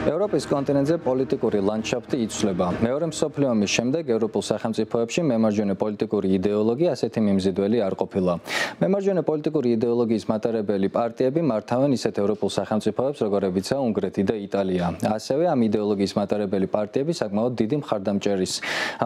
ევროპის კონტინენტზე პოლიტიკური ლანდშაფტი იცვლება. მეორე მსოფლიო ომის შემდეგ ევროპულ სახელმწიფოებში მემარჯვენე პოლიტიკური იდეოლოგია ასეთი მიმზიდველი არ ყოფილა. მემარჯვენე პოლიტიკური იდეოლოგიის მატარებელი პარტიები მართავენ ისეთ ევროპულ სახელმწიფოებს, როგორებიცაა უნგრეთი და იტალია. ასევე ამ იდეოლოგიის მატარებელი პარტიები საკმაოდ დიდი მხარდამჭერის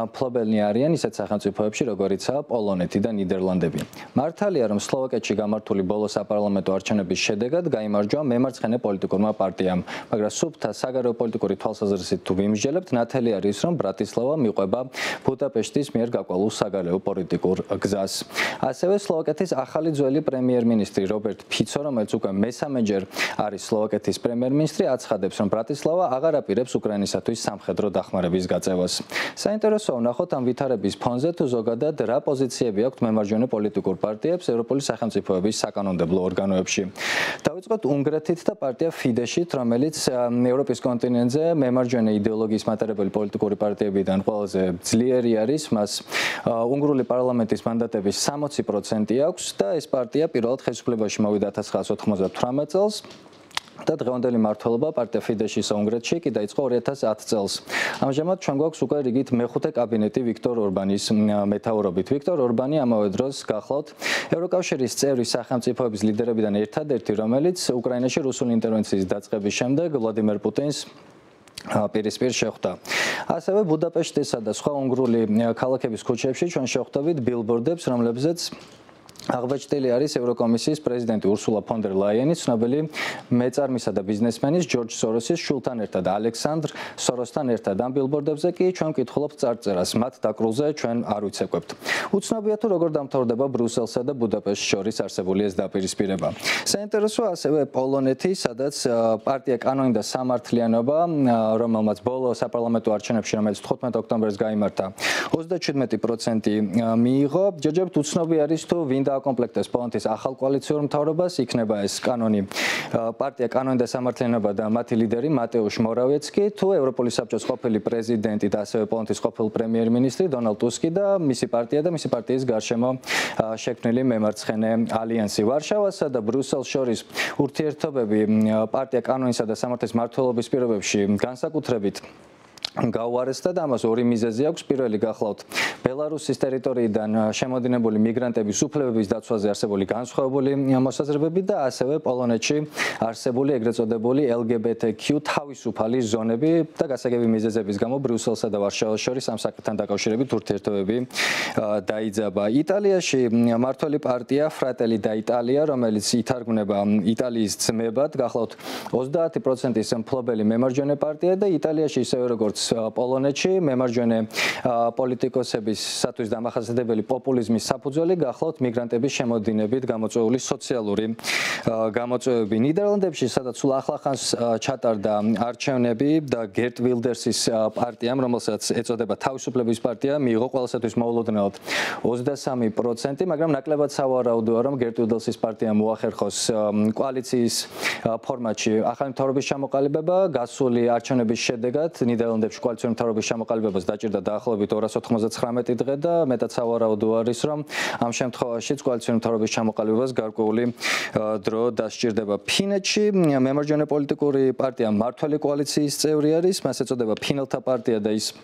მფლობელნი არიან ისეთ სახელმწიფოებში, როგორიცაა პოლონეთი და ნიდერლანდები. მართალია, რომ სლოვაკეთში გამართული ბოლო საპარლამენტო არჩევნების შედეგად გაიმარჯვა მემარცხენე პოლიტიკურმა პარტიამ, მაგრამ სუფთა საგარეო პოლიტიკური თვალსაზრისით თუ ვიმსჯელებთ, ნათელი არის, რომ ბრატისლავა მიყვება ბუდაპეშტის მიერ გაკვალულ საგარეო პოლიტიკურ გზას. ასევე სლოვაკეთის ახალი ძველი პრემიერ-მინისტრი რობერტ ფიცო, რომელიც უკვე მესამეჯერ არის სლოვაკეთის პრემიერ-მინისტრი, აცხადებს, რომ ბრატისლავა აღარ აპირებს უკრაინისათვის სამხედრო დახმარების გაწევას. საინტერესოა ვნახოთ ამ ვითარების ფონზე თუ ზოგადად რა პოზიციები აქვთ მემარჯვენე პოლიტიკურ პარტიებს ევროპული სახელმწიფოების საკანონმდებლო ორგანოებში. დავიწყოთ უნგრეთით და პარტია ფიდეშით, რომელიც ევროპის კონტინენტზე მემარჯვენე იდეოლოგიის მატარებელი პოლიტიკური პარტიებიდან ყველაზე ძლიერი არის. მას უნგრული პარლამენტის მანდატების 60% აქვს და ეს პარტია პირველად ხელისუფლებაში მოვიდა 1998 წელს. და დღევანდელი მმართველობა პარტია ფიდეშისა უნგრეთში კი დაიწყო 2010 წელს. ამჟამად ჩვენ გვაქვს უკვე რიგით მეხუთე კაბინეტი ვიქტორ ორბანის მეთაურობით. ვიქტორ ორბანი ამავე დროს გახლავთ ევროკავშირის წევრი სახელმწიფოების ლიდერებიდან ერთადერთი, რომელიც უკრაინაში რუსული ინტერვენციის დაწყების შემდეგ ვლადიმერ პუტინს პირისპირ შეხვდა. ასევე ბუდაპეშტისა და სხვა უნგრული ქალაქების ქუჩებში ჩვენ შევხვდებით ბილბორდებს, რომლებზეც აღბეჭდილი არის ევროკომისიის პრეზიდენტი ურსულა ფონ დერ ლაიენი, ცნობილი მეწარმისა და ბიზნესმენის ჯორჯ სოროსის შვილთან ერთად, ალექსანდრ სოროსთან ერთად. ამ ბილბორდებზე კი ჩვენ ვკითხულობთ წარწერას, მათ დაკრულზე ჩვენ არ ვიცეკვებთ. უცნობია თუ როგორ დამთავრდება ბრუსელსა და ბუდაპეშტს შორის არსებული ეს დაპირისპირება. საინტერესოა ასევე პოლონეთი, სადაც პარტია კანონი და სამართლიანობა, რომელმაც ბოლო საპარლამენტო არჩევნებში, რომელიც 15 ოქტომბერს გაიმართა, 37% მიიღო. ჯერჯერობით უცნობი არის თუ ვინ აკომპლექტებს პოლონეთის ახალ კოალიციურ მთავრობას, იქნება ეს პარტია კანონი და სამართლიანობა და მათი ლიდერი მატეუშ მორავეცკი, თუ ევროპული საბჭოს ყოფილი პრეზიდენტი და ასევე პოლონეთის ყოფილი პრემიერ-მინისტრი დონალდ ტუსკი და მისი პარტია და მისი პარტიის გარშემო შექმნილი მემარცხენე ალიანსი. ვარშავასა და ბრუსელს შორის ურთიერთობები პარტია კანონისა და სამართლის მმართველობის პირობებში განსაკუთრებით გაუარესდა და ამას ორი მიზეზი აქვს. პირველი გახლავთ ბელარუსის ტერიტორიიდან შემოდინებული მიგრანტების უფლებების დაცვაზე არსებული განსხვავებული მოსაზრებები და ასევე პოლონეთში არსებული ეგრეთ წოდებული LGBTQ თავისუფალი ზონები და გასაგები მიზეზების გამო ბრიუსელსა და ვარშავას შორის ამ საკითხთან დაკავშირებით ურთიერთობები დაიძაბა. იტალიაში მმართველი პარტია ფრატელი და იტალია, რომელიც ითარგმნება იტალიის ძმებად, გახლავთ 30%-ის მფლობელი მემარჯვენე პარტია და იტალიაში ისევე როგორც პოლონეთში მემარჯვენე პოლიტიკოსებისათვის დამახასიათებელი პოპულიზმის საფუძველი გახლავთ მიგრანტების შემოდინებით გამოწვეული სოციალური გამოწვევები. ნიდერლანდებში, სადაც სულ ახლახანს ჩატარდა არჩევნები და გერტ ვილდერსის პარტიამ, რომელსაც ეწოდება თავისუფლების პარტია, მიიღო ყველასათვის მოულოდნელად 23%, მაგრამ ნაკლებად სავარაუდოა, რომ გერტ ვილდერსის პარტიამ მოახერხოს კოალიციის ფორმატში ახალი მთავრობის ჩამოყალიბება. გასული არჩევნების შედეგად ნიდერლანდებში კოალიციური მთავრობის ჩამოყალიბებას დაჭირდა დაახლოებით 299 დღე და მეტად სავარაუდო არის, რომ ამ შემთხვევაშიც კოალიციური მთავრობის ჩამოყალიბებას გარკვეული დრო დასჭირდება. ფინეთში მემარჯვენე პოლიტიკური პარტია მმართველი კოალიციის წევრი არის, მას ეწოდება ფინელთა პარტია და ის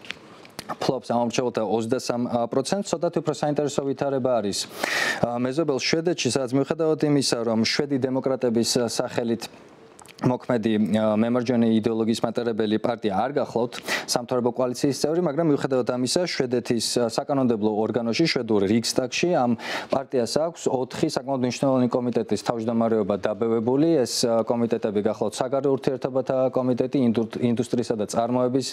ფლობს ამომრჩეველთა 23%. ცოტათი უფრო საინტერესო ვითარება არის მეზობელ შვედეთში, სადაც მიუხედავად იმისა, რომ შვედი დემოკრატების სახელით მოქმედი მემარჯვენე იდეოლოგიის მატარებელი პარტია არ გახლავთ სამთავრობო კოალიციის წევრი, მაგრამ მიუხედავად ამისა, შვედეთის საკანონმდებლო ორგანოში, შვედურ რიგსტაგში ამ პარტიას აქვს 4 საკმაოდ მნიშვნელოვანი კომიტეტის თავმჯდომარეობა დაბევებული. ეს კომიტეტები გახლავთ საგარეო ურთიერთობათა კომიტეტი, ინდუსტრიისა და წარმოების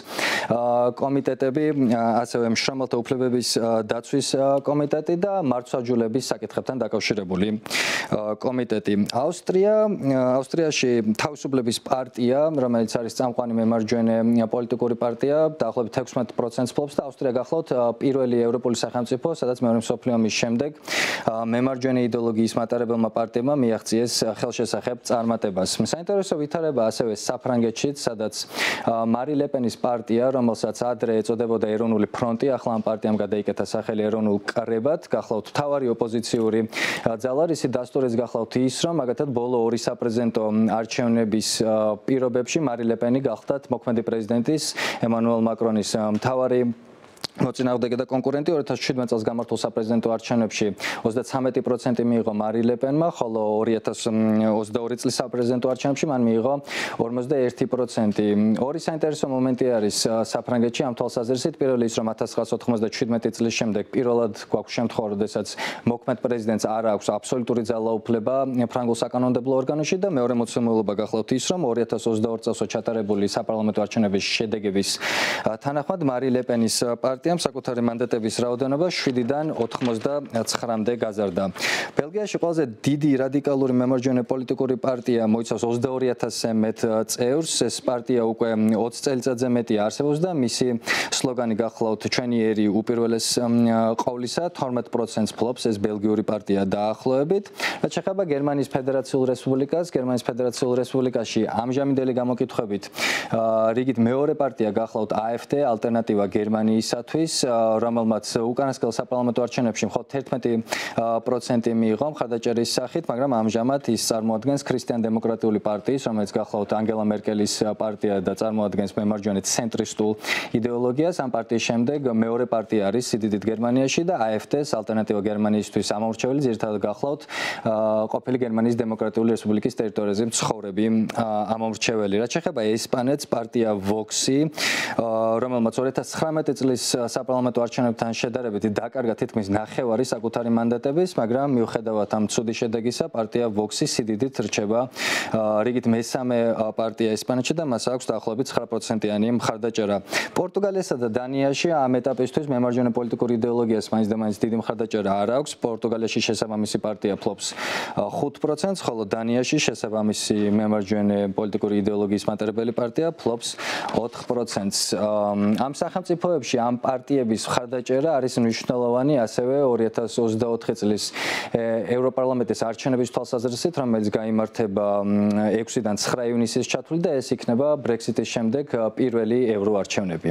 კომიტეტები, ასევე მშრომელთა უფლებების დაცვის კომიტეტი და მართლმსაჯულების საკითხებთან დაკავშირებული კომიტეტი. ავსტრიაში თავისუფლების პარტია, რომელიც არის წამყვანი მემარჯვენე პოლიტიკური პარტია, დაახლოებით 16% ფლობს და ავსტრია გახლავთ პირველი ევროპული სახელმწიფო, სადაც მეორე მსოფლიო ომის შემდეგ მემარჯვენე იდეოლოგიის მატარებელმა პარტიებმა მიაღწიეს ხელშესახებ წარმატებას. საინტერესო ვითარება ასევე საფრანგეთშიც, სადაც მარი ლეპენის პარტია, რომელსაც ადრე ეწოდებოდა ეროვნული ფრონტი, ახლა ამ პარტიამ გადაიკეთა სახელი ეროვნულ კრებად, გახლავთ მთავარი ოპოზიციური ძალა, ისი დასტურიც გახლავთ ის, რომ მაგათად ბოლო ორი საპრეზიდენტო არჩევნები არჩევნების პირობებში მარი ლე პენი გახდათ მოქმედი პრეზიდენტის ემანუელ მაკრონის მთავარი მოწინააღმდეგე და კონკურენტი 2017 წელს გამართულ საპრეზიდენტო არჩევნებში 33% მიიღო მარი ლე პენმა, ხოლო 2022 წლის საპრეზიდენტო არჩევნებში მან მიიღო 41%. ორი საინტერესო მომენტი არის საფრანგეთში ამ თვალსაზრისით. პირველი ის, რომ 1997 წლის შემდეგ პირველად გვაქვს შემთხვევა, როდესაც მოქმედ პრეზიდენტს არ აქვს აბსოლუტური ძალაუფლება ფრანგულ საკანონმდებლო ორგანოში და მეორე მოცემულობა გახლავთ ის, რომ 2022 წელს ჩატარებული საპარლამენტო არჩევნების შედეგების თანახმად მარი ლე პენის პარტიამ საკუთარი მანდატების რაოდენობა 7-დან 99-მდე გაზარდა. ბელგიაში ყველაზე დიდი რადიკალური მემარჯვენე პოლიტიკური პარტია მოიცავს 22,000-ზე მეტ წევრს. ეს პარტია უკვე 20 წელიწადზე მეტი არსებობს და მისი სლოგანი გახლავთ ჩვენი ერი უპირველეს ყოვლისა 12%-ს ფლობს ეს ბელგიური პარტია დაახლოებით. რაც შეეხება გერმანიის ფედერაციულ რესპუბლიკას, გერმანიის ფედერაციულ რესპუბლიკაში ამჟამინდელი გამოკითხვებით რიგით მეორე პარტია გახლავთ AfD, ალტერნატივა გერმანიისათვის, რომელმაც უკანასკნელ საპარლამენტო არჩევნებში მხოლოდ 11% მიიღო მხარდაჭერის სახით, მაგრამ ამჟამად ის წარმოადგენს ქრისტიან-დემოკრატიული პარტიის, რომელიც გახლავთ ანგელა მერკელის პარტია და წარმოადგენს მემარჯვენე ცენტრისტულ იდეოლოგიას. ამ პარტიის შემდეგ მეორე პარტია არის სიდიდით გერმანიაში და AfD-ს ალტერნატივა გერმანიისთვის ამორჩეველი ძირითადად გახლავთ ყოფილი გერმანიის დემოკრატიული რესპუბლიკის ტერიტორიაზე მცხოვრები ამორჩეველი. რაც შეეხება ესპანეთს, პარტია Vox-ი, რომელმაც 2019 წლის საპარლამენტო არჩევნებთან შედარებით დაკარგა თითქმის ნახევარი საკუთარი მანდატების, მაგრამ მიუხედავად ამ ცუდი შედეგისა, პარტია Vox-ი სიდიდით რჩება რიგით მესამე პარტია ესპანეთში და მას აქვს დაახლოებით 9%-იანი მხარდაჭერა. პორტუგალიასა და დანიაში ამ ეტაპისთვის მემარჯვენე პოლიტიკური იდეოლოგიას მაინც და მაინც დიდი მხარდაჭერა არ აქვს. პორტუგალიაში შესაბამისი პარტია ფლობს 5%-ს, ხოლო დანიაში შესაბამისი მემარჯვენე პოლიტიკური იდეოლოგიის მატარებელი პარტია ფლობს 4%-ს. ამ სახელმწიფოებში ამ პარტიების მხარდაჭერა არის მნიშვნელოვანი ასევე 2024 წლის ევროპარლამენტის არჩევნების თვალსაზრისით, რომელიც გაიმართება 6-დან 9 ივნისის ჩათვლით და ეს იქნება ბრექსიტის შემდეგ პირველი ევროარჩევნები.